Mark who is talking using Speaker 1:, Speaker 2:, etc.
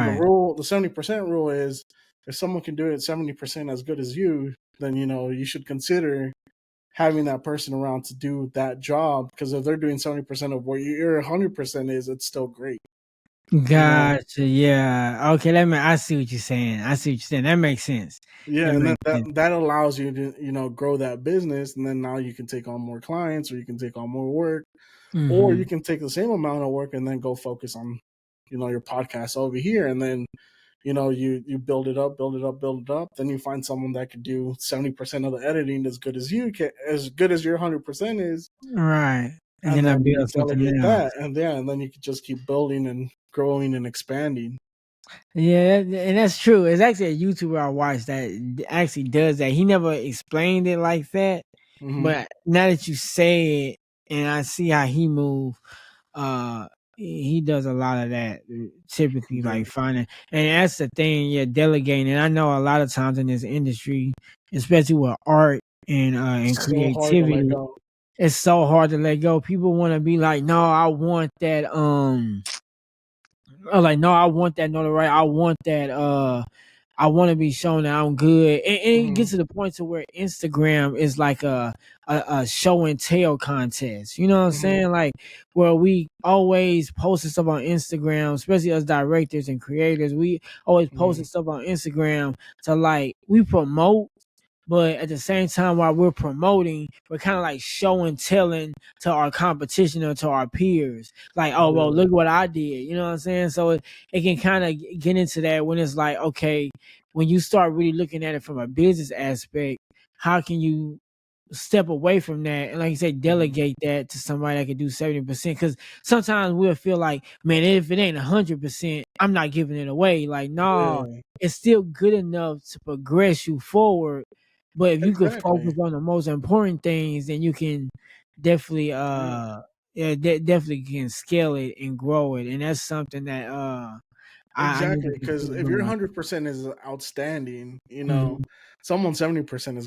Speaker 1: Right.
Speaker 2: The 70% rule is if someone can do it 70% as good as you, then you should consider having that person around to do that job, because if they're doing 70% of what your 100% is, it's still great.
Speaker 1: Gotcha. Yeah. Okay. I see what you're saying. That makes sense.
Speaker 2: Yeah,
Speaker 1: That
Speaker 2: and then
Speaker 1: makes sense.
Speaker 2: that allows you to grow that business, and then now you can take on more clients, or you can take on more work, or you
Speaker 1: Mm-hmm.
Speaker 2: can take the same amount of work and then go focus on your podcast over here, and then you build it up, build it up. Then you find someone that could do 70% of the editing as good as you can, as good as your 100% is,
Speaker 1: Right. And
Speaker 2: and
Speaker 1: then I
Speaker 2: then you
Speaker 1: build something
Speaker 2: delegate
Speaker 1: else.
Speaker 2: that, and then you can just keep building and growing and expanding.
Speaker 1: Yeah, and that's true. It's actually a YouTuber I watched that actually does that. He never explained it like that,
Speaker 2: Hmm.
Speaker 1: but now that you say it, and I see how he move, uh, he does a lot of that. Typically,
Speaker 2: Yeah,
Speaker 1: like finding, and that's the thing. Yeah, delegating. And I know a lot of times in this industry, especially with art and
Speaker 2: so hard to let
Speaker 1: creativity,
Speaker 2: go.
Speaker 1: it's so hard to let go. People want to be like, no, I want that. I was like, no, I want that notoriety. I want that. I want to be shown that I'm good, and it
Speaker 2: Hmm.
Speaker 1: gets to the point to where Instagram is like a show and tell contest. You know what I'm
Speaker 2: Hmm.
Speaker 1: saying? Like where we always posting stuff on Instagram, especially as directors and creators. We always
Speaker 2: Hmm.
Speaker 1: posting stuff on Instagram to like we promote. But at the same time, while we're promoting, we're kind of like show and telling to our competition or to our peers, like, oh, well,
Speaker 2: Yeah,
Speaker 1: look what I did. You know what I'm saying? So it can kind of get into that when it's like, okay, when you start really looking at it from a business aspect, how can you step away from that and, like you say,
Speaker 2: hmm,
Speaker 1: delegate that to somebody that can do 70%? Because sometimes we'll feel like, man, if it ain't 100%, I'm not giving it away. Like, no,
Speaker 2: yeah,
Speaker 1: it's still good enough to progress you forward. But if you could
Speaker 2: exactly.
Speaker 1: focus on the most important things, then you can definitely
Speaker 2: Yeah.
Speaker 1: yeah, definitely can scale it and grow it. And that's something that I need
Speaker 2: Exactly,
Speaker 1: to
Speaker 2: because
Speaker 1: keep
Speaker 2: if your
Speaker 1: doing.
Speaker 2: 100% is outstanding,
Speaker 1: Mhm.
Speaker 2: someone 70% is